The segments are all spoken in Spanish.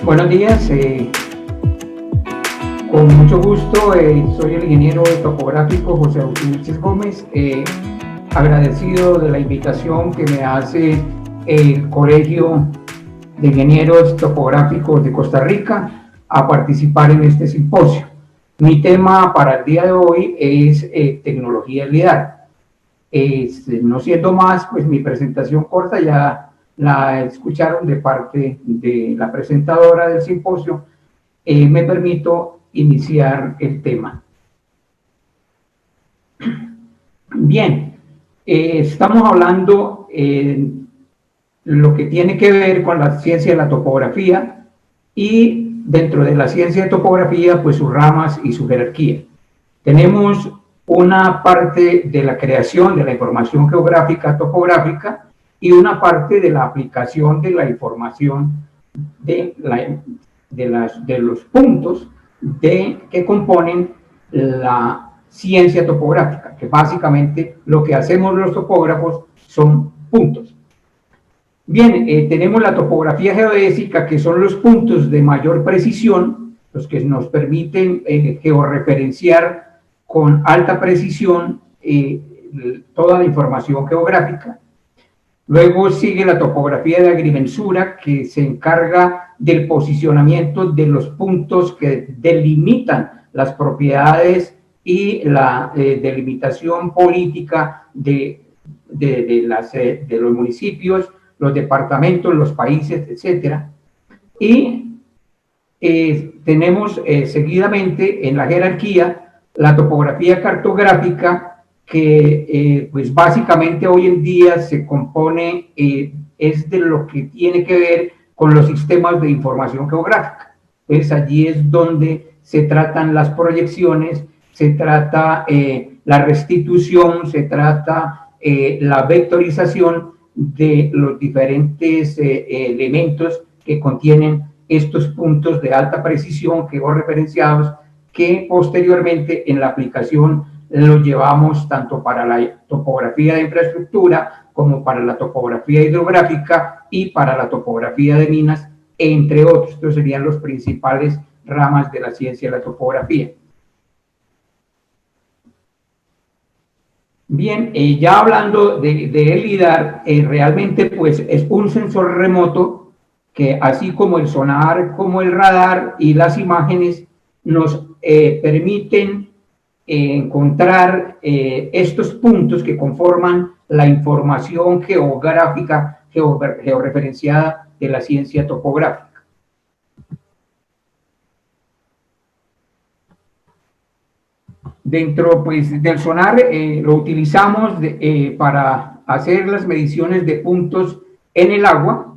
Buenos días, con mucho gusto, soy el ingeniero topográfico José Agustín Vilches Gómez, agradecido de la invitación que me hace el Colegio de Ingenieros Topográficos de Costa Rica a participar en este simposio. Mi tema para el día de hoy es tecnología LIDAR. No siendo más, pues mi presentación corta ya la escucharon de parte de la presentadora del simposio. Me permito iniciar el tema. Bien, estamos hablando lo que tiene que ver con la ciencia de la topografía y dentro de la ciencia de topografía, pues sus ramas y su jerarquía. Tenemos una parte de la creación de la información geográfica topográfica y una parte de la aplicación de la información de los puntos que componen la ciencia topográfica, que básicamente lo que hacemos los topógrafos son puntos. Bien, tenemos la topografía geodésica, que son los puntos de mayor precisión, los que nos permiten georreferenciar con alta precisión toda la información geográfica. Luego sigue la topografía de agrimensura, que se encarga del posicionamiento de los puntos que delimitan las propiedades y la delimitación política de los municipios, los departamentos, los países, etc. Y tenemos seguidamente en la jerarquía la topografía cartográfica, que pues básicamente hoy en día se compone, es de lo que tiene que ver con los sistemas de información geográfica. Pues allí es donde se tratan las proyecciones, se trata la restitución, se trata la vectorización de los diferentes elementos que contienen estos puntos de alta precisión georreferenciados, que posteriormente en la aplicación lo llevamos tanto para la topografía de infraestructura como para la topografía hidrográfica y para la topografía de minas, entre otros. Estos serían los principales ramas de la ciencia de la topografía. Bien, ya hablando de LIDAR, realmente pues es un sensor remoto que, así como el sonar, como el radar y las imágenes, nos permiten encontrar estos puntos que conforman la información geográfica georreferenciada de la ciencia topográfica. Dentro pues, del sonar lo utilizamos para hacer las mediciones de puntos en el agua.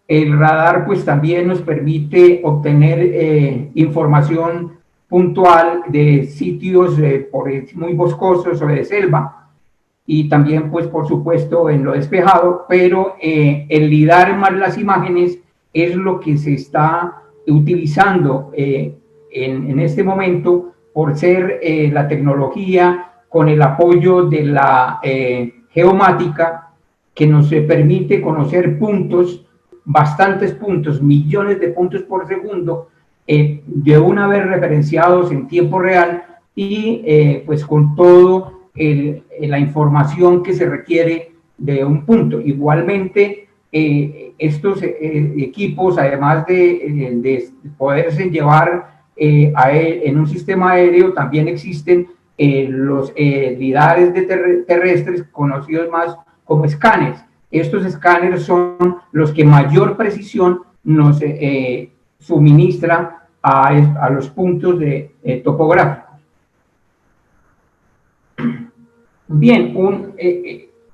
El radar pues también nos permite obtener información puntual de sitios muy boscosos o de selva, y también pues por supuesto en lo despejado, pero el LIDAR más las imágenes es lo que se está utilizando en este momento, por ser la tecnología con el apoyo de la geomática, que nos permite conocer puntos, bastantes puntos, millones de puntos por segundo, de una vez referenciados en tiempo real y pues con todo la información que se requiere de un punto. Igualmente, estos equipos, además de poderse llevar en un sistema aéreo, también existen los LIDARes terrestres, conocidos más como escáneres. Estos escáneres son los que mayor precisión nos suministra a los puntos topográficos. Bien,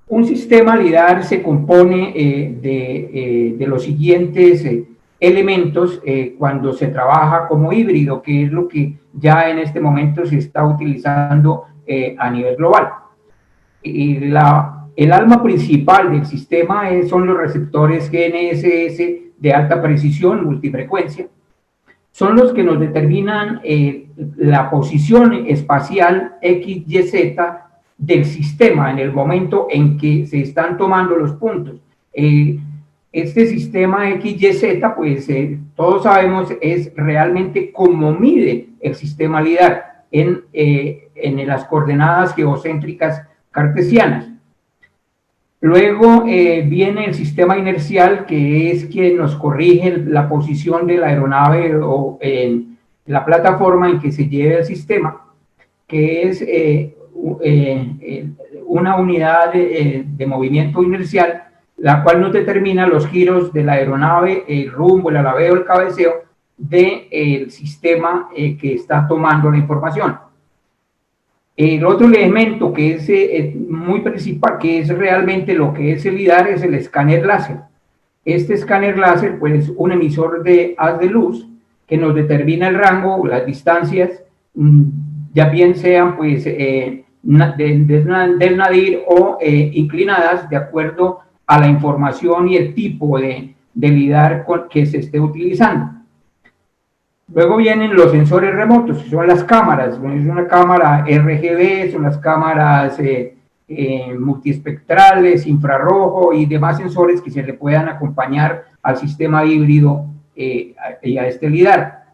un sistema LIDAR se compone de los siguientes elementos cuando se trabaja como híbrido, que es lo que ya en este momento se está utilizando a nivel global. El alma principal del sistema son los receptores GNSS de alta precisión, multifrecuencia. Son los que nos determinan la posición espacial XYZ del sistema en el momento en que se están tomando los puntos. Este sistema XYZ, pues todos sabemos es realmente cómo mide el sistema LIDAR en las coordenadas geocéntricas cartesianas. Luego viene el sistema inercial, que es quien nos corrige la posición de la aeronave o en la plataforma en que se lleve el sistema, que es una unidad de movimiento inercial, la cual nos determina los giros de la aeronave, el rumbo, el alabeo, el cabeceo del sistema que está tomando la información. El otro elemento que es muy principal, que es realmente lo que es el LIDAR, es el escáner láser. Este escáner láser, pues, es un emisor de haz de luz que nos determina el rango, las distancias, ya bien sean, pues, del nadir o inclinadas de acuerdo a la información y el tipo de LIDAR que se esté utilizando. Luego vienen los sensores remotos, son las cámaras, es una cámara RGB, son las cámaras multiespectrales, infrarrojo y demás sensores que se le puedan acompañar al sistema híbrido y a este LIDAR.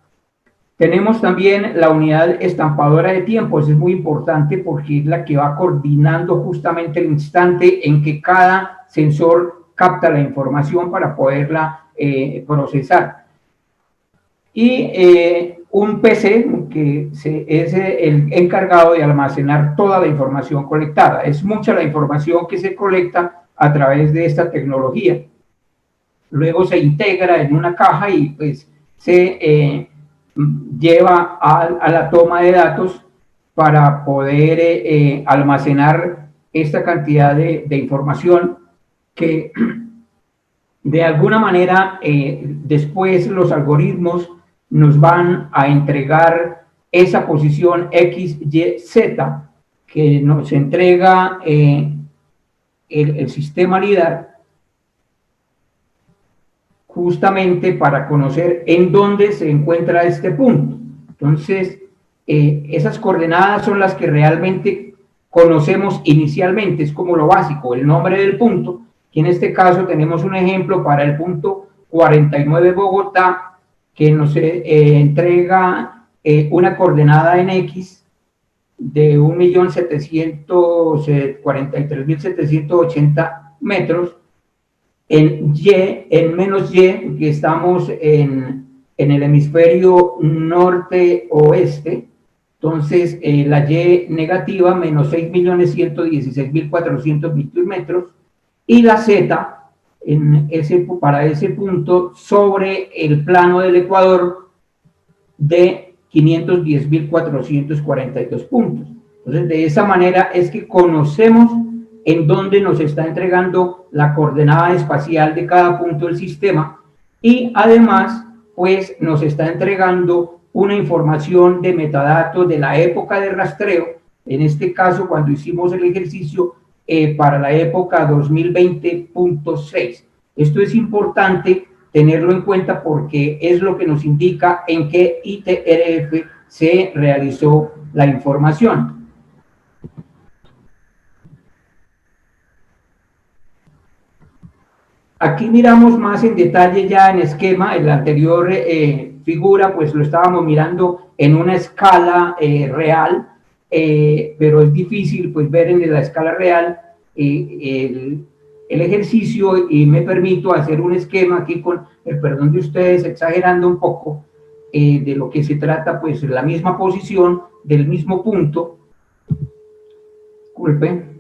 Tenemos también la unidad estampadora de tiempos, es muy importante porque es la que va coordinando justamente el instante en que cada sensor capta la información para poderla procesar. Y un PC que es el encargado de almacenar toda la información colectada. Es mucha la información que se colecta a través de esta tecnología. Luego se integra en una caja y pues se lleva a la toma de datos para poder almacenar esta cantidad de información que de alguna manera después los algoritmos nos van a entregar esa posición X, Y, Z que nos entrega el sistema LIDAR justamente para conocer en dónde se encuentra este punto. Entonces, esas coordenadas son las que realmente conocemos inicialmente, es como lo básico, el nombre del punto, que en este caso tenemos un ejemplo para el punto 49 Bogotá, que nos entrega una coordenada en X de 1.743.780 metros, en Y, en menos Y, que estamos en el hemisferio norte-oeste, entonces la Y negativa, menos 6.116.421 metros, y la Z, para ese punto, sobre el plano del Ecuador de 510.442 puntos. Entonces, de esa manera es que conocemos en dónde nos está entregando la coordenada espacial de cada punto del sistema y además, pues, nos está entregando una información de metadatos de la época de rastreo, en este caso, cuando hicimos el ejercicio para la época 2020.6. Esto es importante tenerlo en cuenta porque es lo que nos indica en qué ITRF se realizó la información. Aquí miramos más en detalle ya en esquema, en la anterior figura pues lo estábamos mirando en una escala real, pero es difícil pues ver en la escala real el ejercicio y me permito hacer un esquema aquí con el perdón de ustedes, exagerando un poco de lo que se trata, pues la misma posición del mismo punto. Disculpen.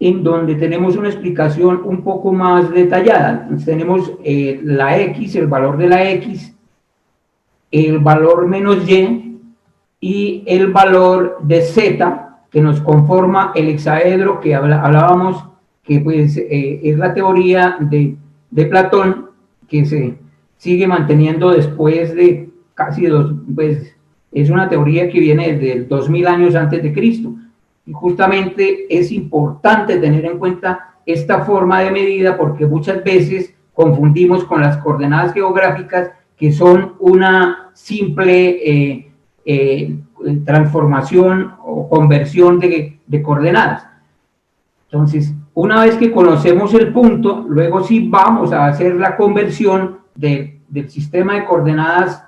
En donde tenemos una explicación un poco más detallada. Entonces, tenemos la X, el valor de la X, el valor menos Y y el valor de Z que nos conforma el hexaedro que hablábamos, que pues es la teoría de Platón que se sigue manteniendo después de casi pues es una teoría que viene desde 2000 años antes de Cristo. Y justamente es importante tener en cuenta esta forma de medida porque muchas veces confundimos con las coordenadas geográficas que son una simple transformación o conversión de coordenadas. Entonces, una vez que conocemos el punto, luego sí vamos a hacer la conversión del sistema de coordenadas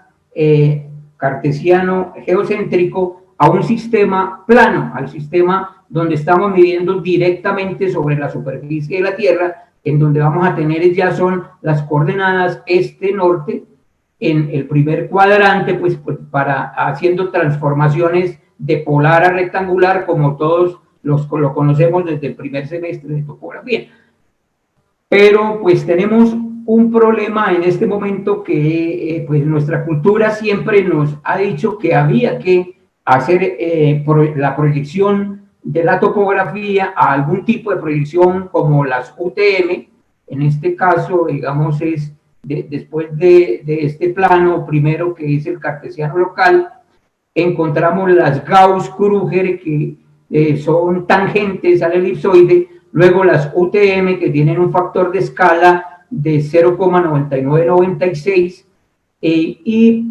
cartesiano geocéntrico a un sistema plano, al sistema donde estamos midiendo directamente sobre la superficie de la Tierra, en donde vamos a tener ya son las coordenadas este-norte en el primer cuadrante, pues para haciendo transformaciones de polar a rectangular, como todos lo conocemos desde el primer semestre de topografía. Pero pues tenemos un problema en este momento que pues nuestra cultura siempre nos ha dicho que había que hacer la proyección de la topografía a algún tipo de proyección como las UTM. En este caso, digamos, es después de este plano primero, que es el cartesiano local, encontramos las Gauss-Krüger, que son tangentes al elipsoide, luego las UTM, que tienen un factor de escala de 0,9996, y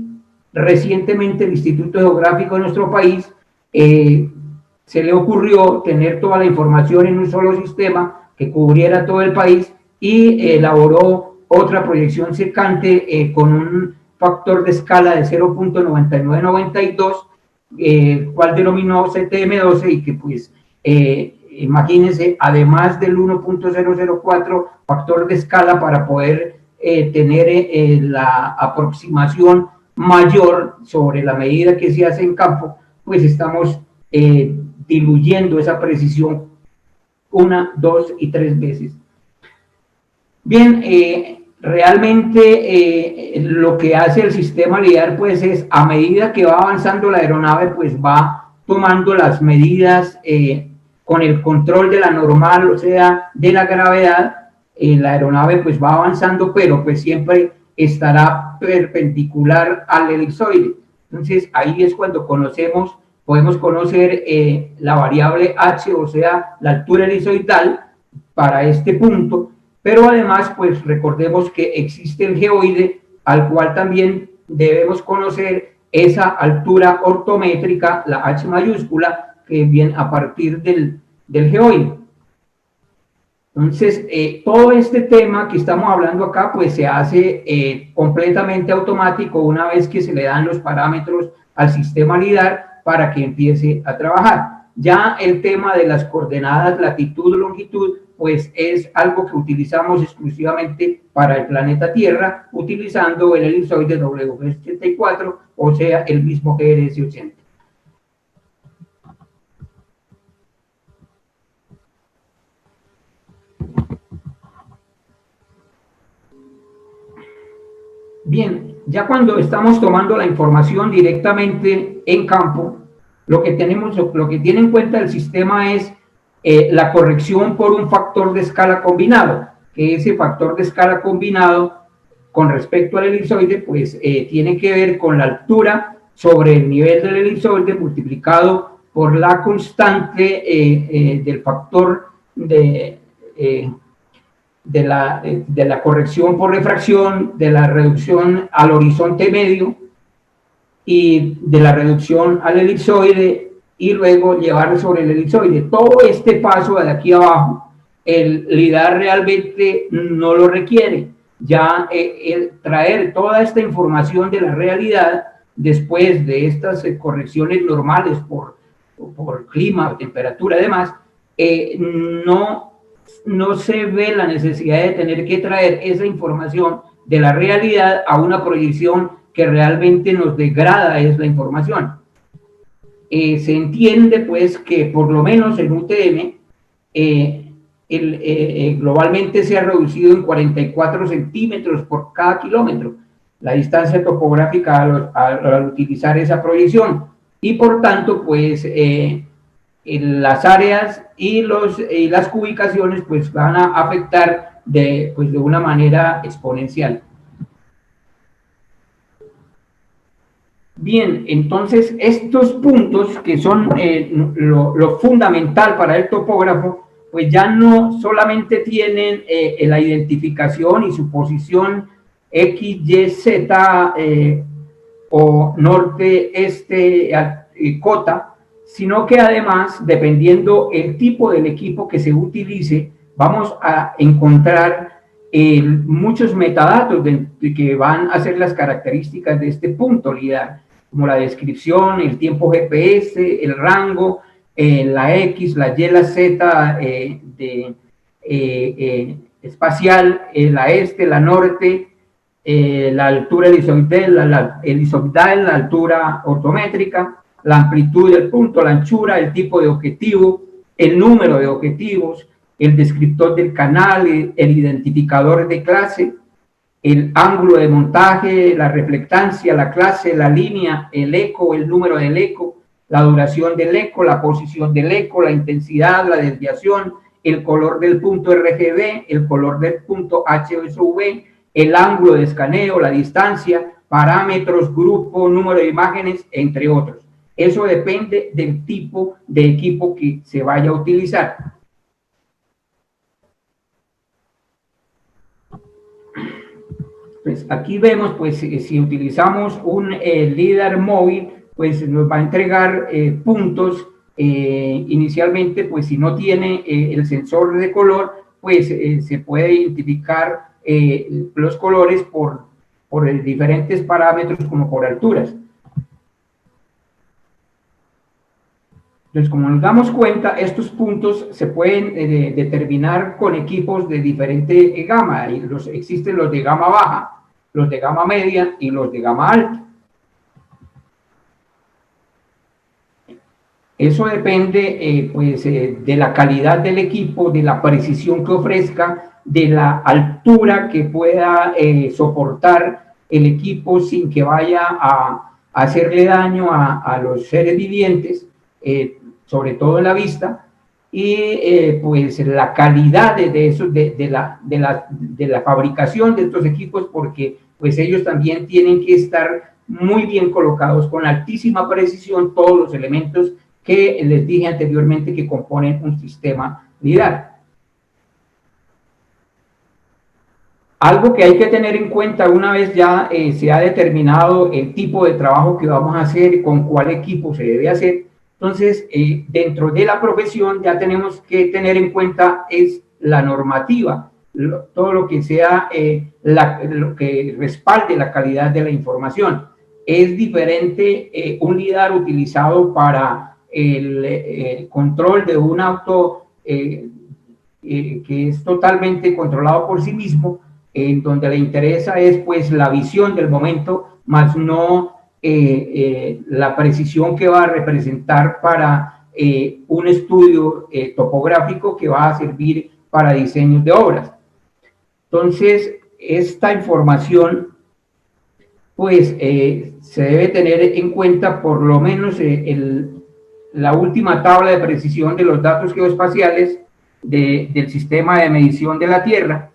recientemente el Instituto Geográfico de nuestro país se le ocurrió tener toda la información en un solo sistema que cubriera todo el país y elaboró otra proyección secante con un factor de escala de 0,9992, cual denominó CTM12, y que pues imagínense, además del 1.004 factor de escala para poder tener la aproximación mayor sobre la medida que se hace en campo, pues estamos diluyendo esa precisión 1, 2 y 3 veces. Bien, realmente lo que hace el sistema LIDAR pues es, a medida que va avanzando la aeronave, pues va tomando las medidas con el control de la normal, o sea, de la gravedad. La aeronave pues va avanzando, pero pues siempre estará perpendicular al elipsoide. Entonces ahí es cuando podemos conocer la variable h, o sea, la altura elipsoidal para este punto. Pero además, pues recordemos que existe el geoide, al cual también debemos conocer esa altura ortométrica, la h mayúscula, que viene a partir del geoide. Entonces, todo este tema que estamos hablando acá, pues se hace completamente automático una vez que se le dan los parámetros al sistema LIDAR para que empiece a trabajar. Ya el tema de las coordenadas latitud, longitud, pues es algo que utilizamos exclusivamente para el planeta Tierra, utilizando el elipsoide WGS84, o sea, el mismo GRS80. Bien, ya cuando estamos tomando la información directamente en campo, lo que tiene en cuenta el sistema es la corrección por un factor de escala combinado, que ese factor de escala combinado con respecto al elipsoide, pues tiene que ver con la altura sobre el nivel del elipsoide multiplicado por la constante del factor de la corrección por refracción, de la reducción al horizonte medio y de la reducción al elipsoide, y luego llevarlo sobre el elipsoide. Todo este paso de aquí abajo, el LIDAR realmente no lo requiere. Ya el traer toda esta información de la realidad después de estas correcciones normales por clima, temperatura y demás, no se ve la necesidad de tener que traer esa información de la realidad a una proyección que realmente nos degrada es la información. Se entiende pues que por lo menos en UTM globalmente se ha reducido en 44 centímetros por cada kilómetro la distancia topográfica al utilizar esa proyección, y por tanto pues las áreas y las cubicaciones pues van a afectar de una manera exponencial. Bien, entonces estos puntos que son lo fundamental para el topógrafo, pues ya no solamente tienen la identificación y su posición X, Y, Z o norte, este, cota, sino que además, dependiendo el tipo del equipo que se utilice, vamos a encontrar muchos metadatos que van a ser las características de este punto LIDAR, como la descripción, el tiempo GPS, el rango, la X, la Y, la Z espacial, la este, la norte, la altura helizoidal, la altura ortométrica, la amplitud del punto, la anchura, el tipo de objetivo, el número de objetivos, el descriptor del canal, el identificador de clase, el ángulo de montaje, la reflectancia, la clase, la línea, el eco, el número del eco, la duración del eco, la posición del eco, la intensidad, la desviación, el color del punto RGB, el color del punto HSV, el ángulo de escaneo, la distancia, parámetros, grupo, número de imágenes, entre otros. Eso depende del tipo de equipo que se vaya a utilizar. Pues aquí vemos, pues si utilizamos un LIDAR móvil, pues nos va a entregar puntos. Inicialmente, pues si no tiene el sensor de color, pues se puede identificar los colores por diferentes parámetros, como por alturas. Entonces, como nos damos cuenta, estos puntos se pueden determinar con equipos de diferente gama. Existen los de gama baja, los de gama media y los de gama alta. Eso depende pues, de la calidad del equipo, de la precisión que ofrezca, de la altura que pueda soportar el equipo sin que vaya a hacerle daño a los seres vivientes, sobre todo en la vista, y pues la calidad de la fabricación de estos equipos, porque pues ellos también tienen que estar muy bien colocados con altísima precisión todos los elementos que les dije anteriormente que componen un sistema LIDAR. Algo que hay que tener en cuenta una vez ya se ha determinado el tipo de trabajo que vamos a hacer y con cuál equipo se debe hacer. Entonces, dentro de la profesión ya tenemos que tener en cuenta es la normativa, todo lo que sea lo que respalde la calidad de la información. Es diferente un LIDAR utilizado para el control de un auto que es totalmente controlado por sí mismo, en donde le interesa es pues la visión del momento, más no la precisión que va a representar para un estudio topográfico que va a servir para diseños de obras. Entonces, esta información pues se debe tener en cuenta por lo menos la última tabla de precisión de los datos geoespaciales del sistema de medición de la Tierra,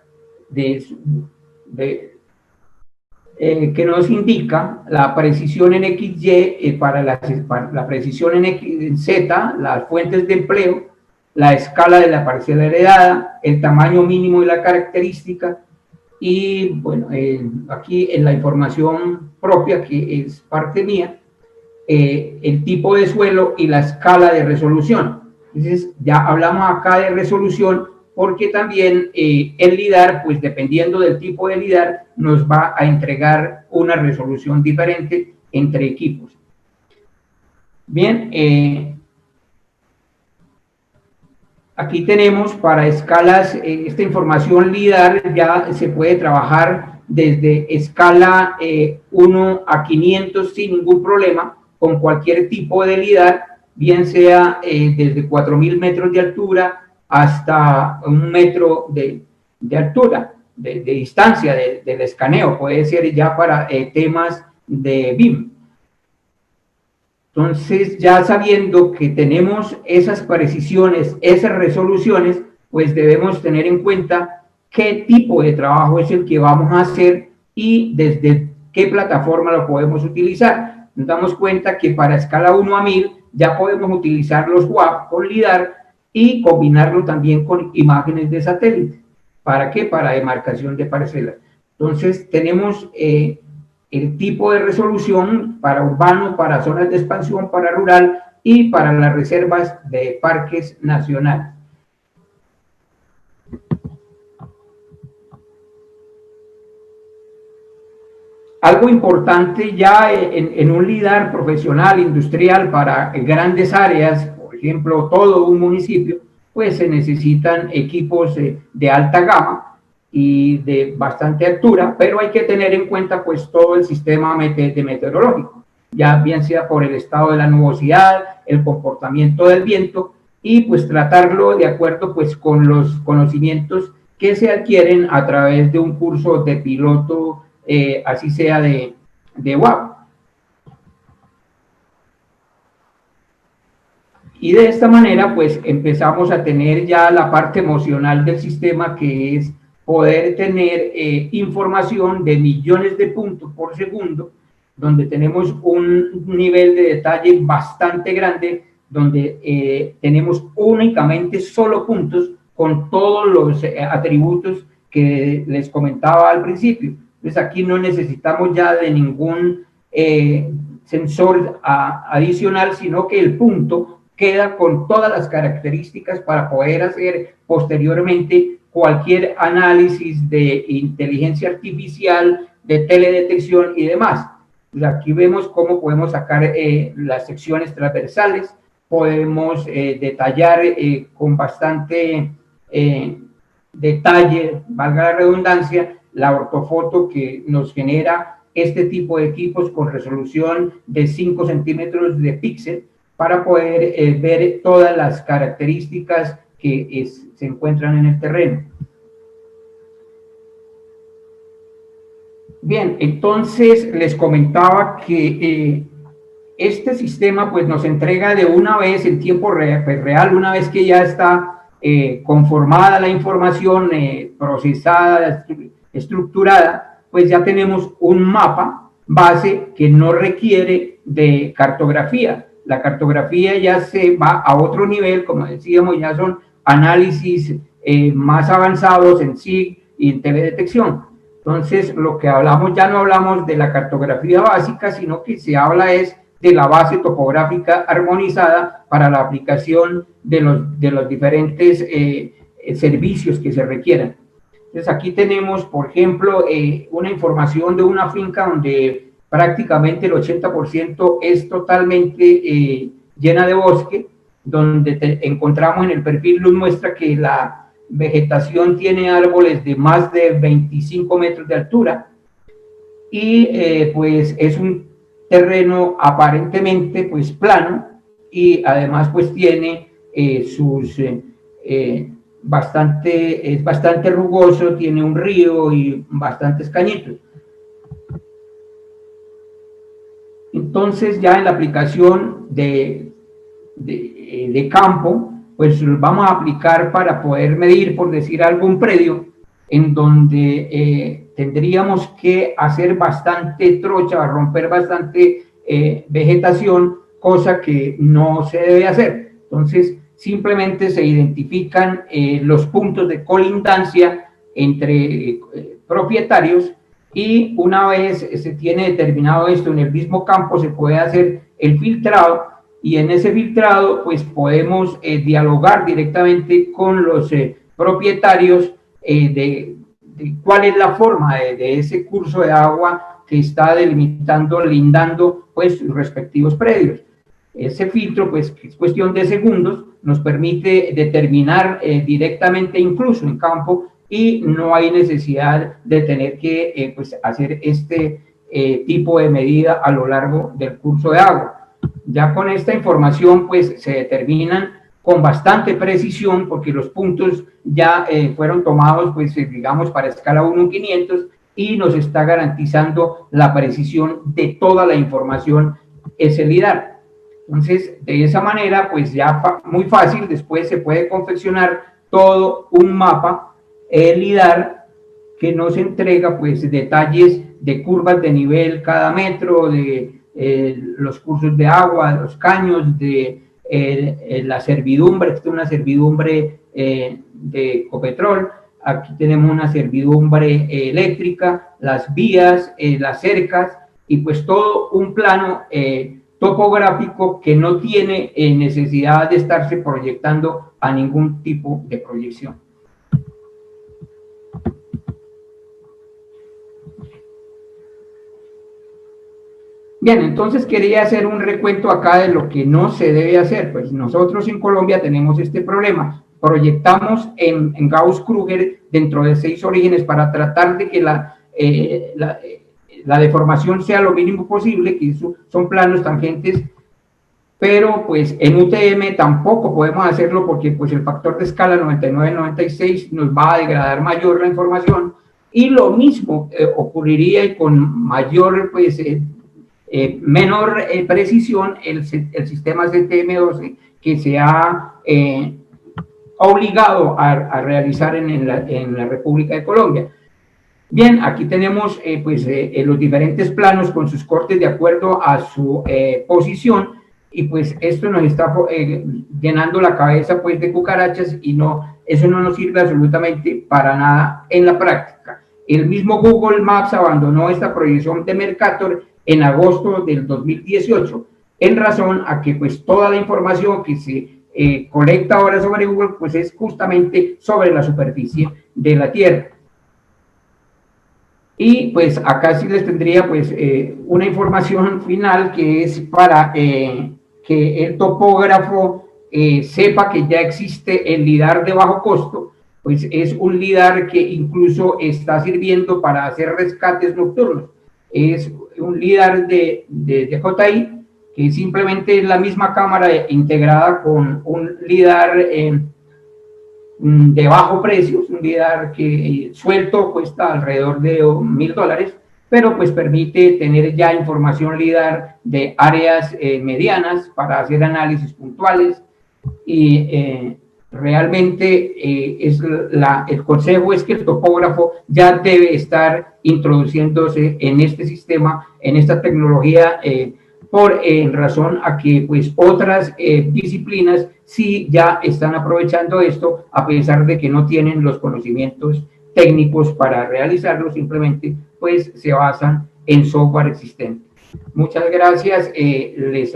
que nos indica la precisión en XY para la precisión en Z, las fuentes de empleo, la escala de la parcela heredada, el tamaño mínimo de la característica y, bueno, aquí en la información propia, que es parte mía, el tipo de suelo y la escala de resolución. Entonces, ya hablamos acá de resolución porque también el LIDAR, pues dependiendo del tipo de LIDAR, nos va a entregar una resolución diferente entre equipos. Bien, aquí tenemos para escalas, esta información LIDAR ya se puede trabajar desde escala 1 a 500 sin ningún problema, con cualquier tipo de LIDAR, bien sea desde 4.000 metros de altura hasta 1 metro de altura, de distancia del escaneo, puede ser ya para temas de BIM. Entonces, ya sabiendo que tenemos esas precisiones, esas resoluciones, pues debemos tener en cuenta qué tipo de trabajo es el que vamos a hacer y desde qué plataforma lo podemos utilizar. Nos damos cuenta que para escala 1 a 1000 ya podemos utilizar los WAP con LIDAR y combinarlo también con imágenes de satélite. ¿Para qué? Para demarcación de parcelas. Entonces, tenemos el tipo de resolución para urbano, para zonas de expansión, para rural, y para las reservas de parques nacionales. Algo importante ya en un LIDAR profesional, industrial, para grandes áreas, por ejemplo, todo un municipio, pues se necesitan equipos de alta gama y de bastante altura, pero hay que tener en cuenta pues todo el sistema meteorológico, ya bien sea por el estado de la nubosidad, el comportamiento del viento, y pues tratarlo de acuerdo pues con los conocimientos que se adquieren a través de un curso de piloto, así sea de UAP. Y de esta manera, pues empezamos a tener ya la parte emocional del sistema, que es poder tener información de millones de puntos por segundo, donde tenemos un nivel de detalle bastante grande, donde tenemos únicamente solo puntos con todos los atributos que les comentaba al principio. Entonces aquí no necesitamos ya de ningún sensor adicional, sino que el punto queda con todas las características para poder hacer posteriormente cualquier análisis de inteligencia artificial, de teledetección y demás. Pues aquí vemos cómo podemos sacar las secciones transversales, podemos detallar con bastante detalle, valga la redundancia, la ortofoto que nos genera este tipo de equipos con resolución de 5 centímetros de píxel, para poder ver todas las características que se encuentran en el terreno. Bien, entonces les comentaba que este sistema pues nos entrega de una vez en tiempo real, una vez que ya está conformada la información, procesada, estructurada, pues ya tenemos un mapa base que no requiere de cartografía. La cartografía ya se va a otro nivel, como decíamos, ya son análisis más avanzados en SIG y en teledetección. Entonces, lo que hablamos, ya no hablamos de la cartografía básica, sino que se habla es de la base topográfica armonizada para la aplicación de los diferentes servicios que se requieran. Entonces, aquí tenemos, por ejemplo, una información de una finca donde prácticamente el 80% es totalmente llena de bosque, donde encontramos en el perfil luz muestra que la vegetación tiene árboles de más de 25 metros de altura y pues es un terreno aparentemente pues plano y además pues tiene es bastante rugoso, tiene un río y bastantes cañitos. Entonces ya en la aplicación de campo, pues vamos a aplicar para poder medir, por decir algo, un predio en donde tendríamos que hacer bastante trocha, romper bastante vegetación, cosa que no se debe hacer. Entonces simplemente se identifican los puntos de colindancia entre propietarios, y una vez se tiene determinado esto en el mismo campo, se puede hacer el filtrado, y en ese filtrado pues podemos dialogar directamente con los propietarios de cuál es la forma de ese curso de agua que está delimitando, lindando pues sus respectivos predios. Ese filtro, pues, que es cuestión de segundos, nos permite determinar directamente, incluso en campo, y no hay necesidad de tener que pues, hacer este tipo de medida a lo largo del curso de agua. Ya con esta información pues se determinan con bastante precisión, porque los puntos ya fueron tomados pues digamos para escala 1:500, y nos está garantizando la precisión de toda la información ese LIDAR. Entonces de esa manera pues ya muy fácil después se puede confeccionar todo un mapa LIDAR que nos entrega pues detalles de curvas de nivel cada metro, de los cursos de agua, los caños, de la servidumbre. Esta es una servidumbre de Ecopetrol. Aquí tenemos una servidumbre eléctrica, las vías, las cercas, y pues todo un plano topográfico que no tiene necesidad de estarse proyectando a ningún tipo de proyección. Bien, entonces quería hacer un recuento acá de lo que no se debe hacer. Pues nosotros en Colombia tenemos este problema. Proyectamos en Gauss-Krüger dentro de 6 orígenes para tratar de que la deformación sea lo mínimo posible, que son planos tangentes, pero pues en UTM tampoco podemos hacerlo porque pues el factor de escala 99-96 nos va a degradar mayor la información, y lo mismo ocurriría y con mayor pues menor precisión el sistema CTM12 que se ha obligado a realizar en la República de Colombia. Bien, aquí tenemos los diferentes planos con sus cortes de acuerdo a su posición, y pues esto nos está llenando la cabeza pues de cucarachas, y eso no nos sirve absolutamente para nada en la práctica. El mismo Google Maps abandonó esta proyección de Mercator en agosto del 2018, en razón a que pues toda la información que se colecta ahora sobre Google pues es justamente sobre la superficie de la Tierra. Y pues acá sí les tendría pues una información final, que es para que el topógrafo sepa que ya existe el LIDAR de bajo costo. Pues es un LIDAR que incluso está sirviendo para hacer rescates nocturnos. Es un LIDAR de DJI, que simplemente es la misma cámara integrada con un LIDAR de bajo precio, un LIDAR que suelto cuesta alrededor de $1000, pero pues permite tener ya información LIDAR de áreas medianas para hacer análisis puntuales. Y realmente el consejo es que el topógrafo ya debe estar introduciéndose en este sistema, en esta tecnología, en razón a que pues otras disciplinas sí ya están aprovechando esto, a pesar de que no tienen los conocimientos técnicos para realizarlo, simplemente pues se basan en software existente. Muchas gracias, les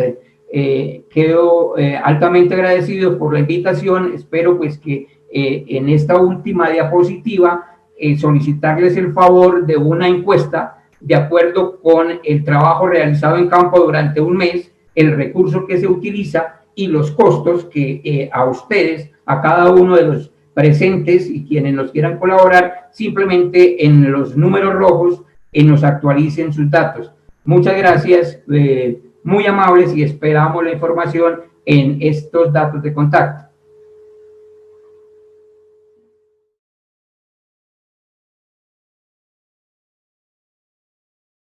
quedo altamente agradecido por la invitación. Espero pues que en esta última diapositiva solicitarles el favor de una encuesta de acuerdo con el trabajo realizado en campo durante un mes, el recurso que se utiliza y los costos que a ustedes, a cada uno de los presentes y quienes nos quieran colaborar, simplemente en los números rojos nos actualicen sus datos. Muchas gracias, muy amables, y esperamos la información en estos datos de contacto.